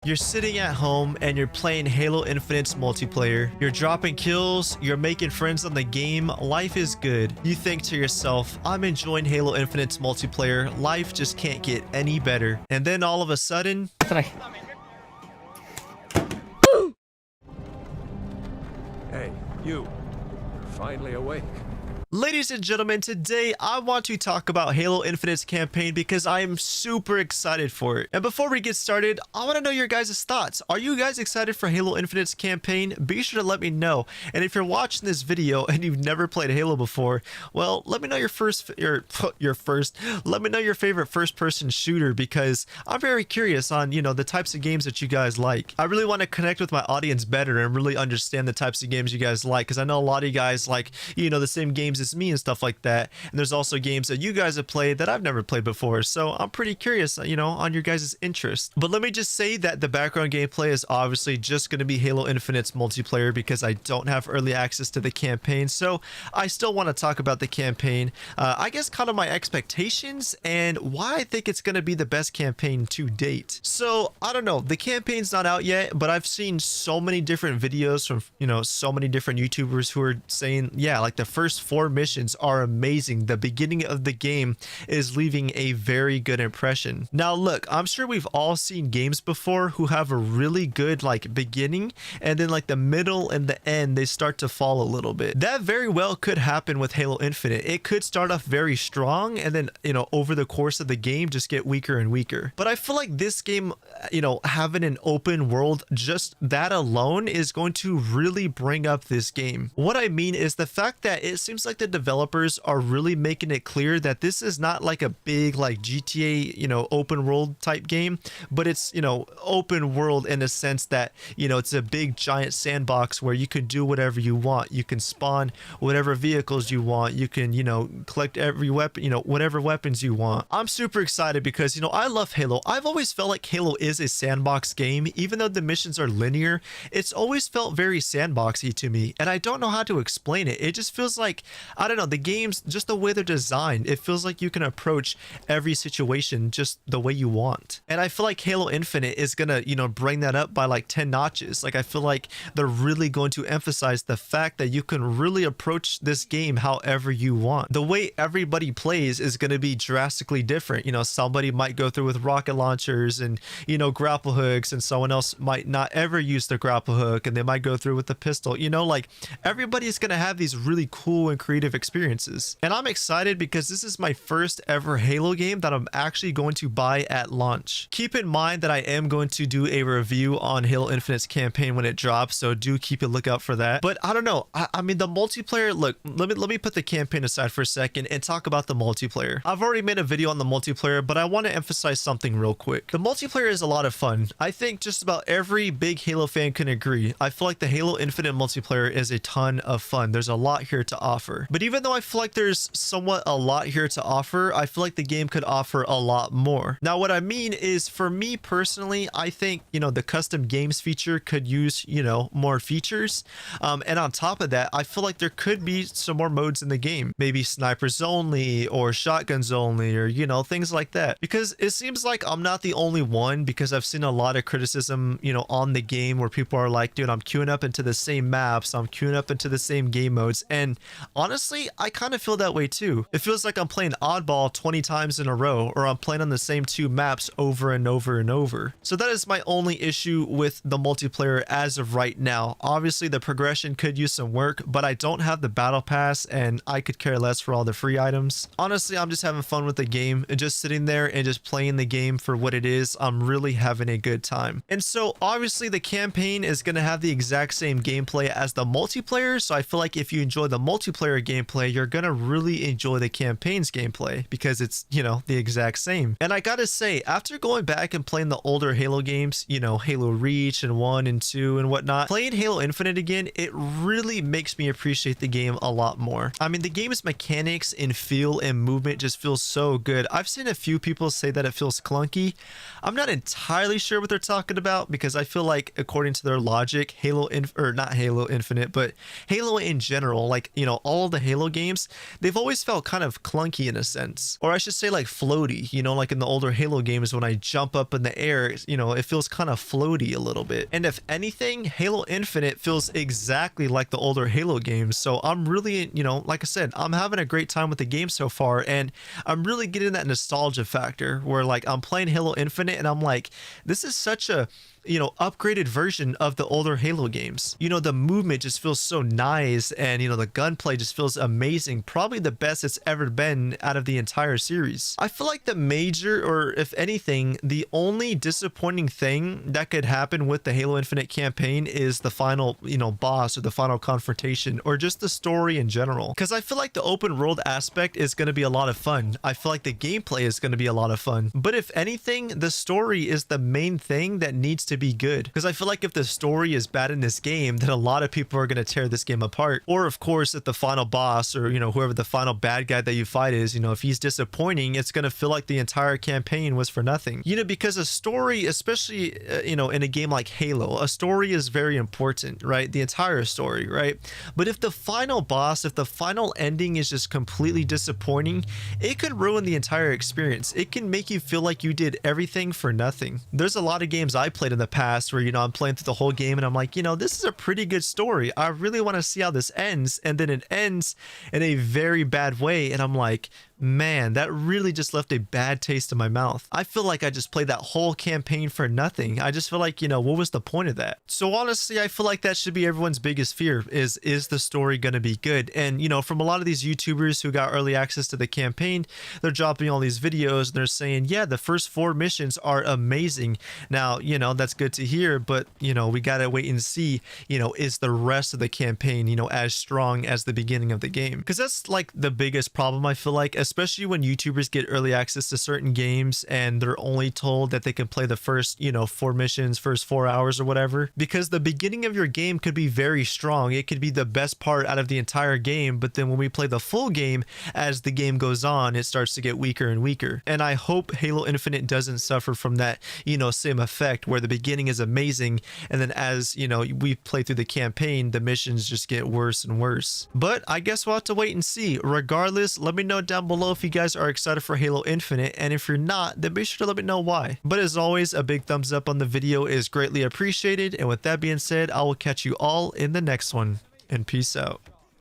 You're sitting at home and you're playing Halo Infinite's multiplayer. You're dropping kills, you're making friends on the game, life is good. You think to yourself, I'm enjoying Halo Infinite's multiplayer, life just can't get any better. And then all of a sudden... Hey, you're finally awake. Ladies and gentlemen, today I want to talk about Halo Infinite's campaign because I am super excited for it. And before we get started, I want to know your guys' thoughts. Are you guys excited for Halo Infinite's campaign? Be sure to let me know. And if you're watching this video and you've never played Halo before, well, let me know let me know your favorite first-person shooter because I'm very curious on, the types of games that you guys like. I really want to connect with my audience better and really understand the types of games you guys like because I know a lot of you guys like, the same games as me and stuff like that. And there's also games that you guys have played that I've never played before. So I'm pretty curious, on your guys' interest. But let me just say that the background gameplay is obviously just going to be Halo Infinite's multiplayer because I don't have early access to the campaign. So I still want to talk about the campaign. I guess kind of my expectations and why I think it's going to be the best campaign to date. So I don't know. The campaign's not out yet, but I've seen so many different videos from, so many different YouTubers who are saying, yeah, like the first 4 missions are amazing. The beginning of the game is leaving a very good impression. Now look, I'm sure we've all seen games before who have a really good beginning and then the middle and the end they start to fall a little bit. That very well could happen with Halo Infinite. It could start off very strong and then over the course of the game just get weaker and weaker. But I feel like this game, having an open world, just that alone is going to really bring up this game. What I mean is the fact that it seems like the developers are really making it clear that this is not like a big GTA, open world type game, but it's, open world in a sense that, it's a big giant sandbox where you can do whatever you want. You can spawn whatever vehicles you want. You can, collect every weapon, whatever weapons you want. I'm super excited because, I love Halo. I've always felt like Halo is a sandbox game. Even though the missions are linear, it's always felt very sandboxy to me. And I don't know how to explain it. It just feels like, I don't know, the games, just the way they're designed, it feels like you can approach every situation just the way you want. And I feel like Halo Infinite is gonna, bring that up by 10 notches. I feel like they're really going to emphasize the fact that you can really approach this game however you want. The way everybody plays is going to be drastically different. Somebody might go through with rocket launchers and, grapple hooks, and someone else might not ever use the grapple hook and they might go through with the pistol. Everybody's going to have these really cool and creative experiences. And I'm excited because this is my first ever Halo game that I'm actually going to buy at launch. Keep in mind that I am going to do a review on Halo Infinite's campaign when it drops, so do keep a lookout for that. But I don't know. I mean, the multiplayer, look, let me put the campaign aside for a second and talk about the multiplayer. I've already made a video on the multiplayer, but I want to emphasize something real quick. The multiplayer is a lot of fun. I think just about every big Halo fan can agree. I feel like the Halo Infinite multiplayer is a ton of fun. There's a lot here to offer. But even though I feel like there's somewhat a lot here to offer, I feel like the game could offer a lot more. Now, what I mean is, for me personally, I think, the custom games feature could use, more features. And on top of that, I feel like there could be some more modes in the game. Maybe snipers only or shotguns only or, things like that. Because it seems like I'm not the only one, because I've seen a lot of criticism, on the game where people are like, dude, I'm queuing up into the same maps. I'm queuing up into the same game modes. And honestly, I kind of feel that way too. It feels like I'm playing oddball 20 times in a row, or I'm playing on the same 2 maps over and over and over. So that is my only issue with the multiplayer as of right now. Obviously, the progression could use some work, but I don't have the battle pass and I could care less for all the free items. Honestly, I'm just having fun with the game and just sitting there and just playing the game for what it is. I'm really having a good time. And so obviously the campaign is going to have the exact same gameplay as the multiplayer. So I feel like if you enjoy the multiplayer gameplay, you're going to really enjoy the campaign's gameplay because it's, the exact same. And I gotta say, after going back and playing the older Halo games, Halo Reach and 1 and 2 and whatnot, playing Halo Infinite again, it really makes me appreciate the game a lot more. I mean, the game's mechanics and feel and movement just feels so good. I've seen a few people say that it feels clunky. I'm not entirely sure what they're talking about because I feel like, according to their logic, not Halo Infinite, but Halo in general, all all the Halo games, they've always felt kind of clunky in a sense. Or I should say like floaty, you know, like in the older Halo games when I jump up in the air, you know, it feels kind of floaty a little bit. And if anything, Halo Infinite feels exactly like the older Halo games. So I'm really, you know, like I said, I'm having a great time with the game so far, and I'm really getting that nostalgia factor where like I'm playing Halo Infinite and I'm like, this is such a, you know, upgraded version of the older Halo games. You know, the movement just feels so nice, and you know, the gunplay just feels amazing. Probably the best it's ever been out of the entire series. I feel like the major, or if anything, the only disappointing thing that could happen with the Halo Infinite campaign is the final, you know, boss or the final confrontation, or just the story in general. Because I feel like the open world aspect is going to be a lot of fun. I feel like the gameplay is going to be a lot of fun. But if anything, the story is the main thing that needs to be good, because I feel like if the story is bad in this game, then a lot of people are going to tear this game apart. Or of course, if the final boss, or you know, whoever the final bad guy that you fight is, you know, if he's disappointing, it's going to feel like the entire campaign was for nothing. You know, because a story, especially you know, in a game like Halo, a story is very important, right? The entire story, right? But if the final boss, if the final ending is just completely disappointing, it could ruin the entire experience. It can make you feel like you did everything for nothing. There's a lot of games I played in the past where, you know, I'm playing through the whole game and I'm like, you know, this is a pretty good story. I really want to see how this ends. And then it ends in a very bad way. And I'm like, man, that really just left a bad taste in my mouth. I feel like I just played that whole campaign for nothing. I just feel like, you know, what was the point of that? So honestly, I feel like that should be everyone's biggest fear is the story going to be good? And, you know, from a lot of these YouTubers who got early access to the campaign, they're dropping all these videos and they're saying, yeah, the first 4 missions are amazing. Now, you know, that's good to hear, but, you know, we got to wait and see, you know, is the rest of the campaign, you know, as strong as the beginning of the game? Because that's like the biggest problem, I feel like, especially when YouTubers get early access to certain games and they're only told that they can play the first, you know, 4 missions, first 4 hours or whatever, because the beginning of your game could be very strong. It could be the best part out of the entire game, but then when we play the full game, as the game goes on, it starts to get weaker and weaker. And I hope Halo Infinite doesn't suffer from that, you know, same effect where the beginning is amazing and then as, you know, we play through the campaign, the missions just get worse and worse. But I guess we'll have to wait and see. Regardless, let me know down below if you guys are excited for Halo Infinite, and if you're not, then be sure to let me know why. But as always, a big thumbs up on the video is greatly appreciated, and with that being said, I will catch you all in the next one, and peace out.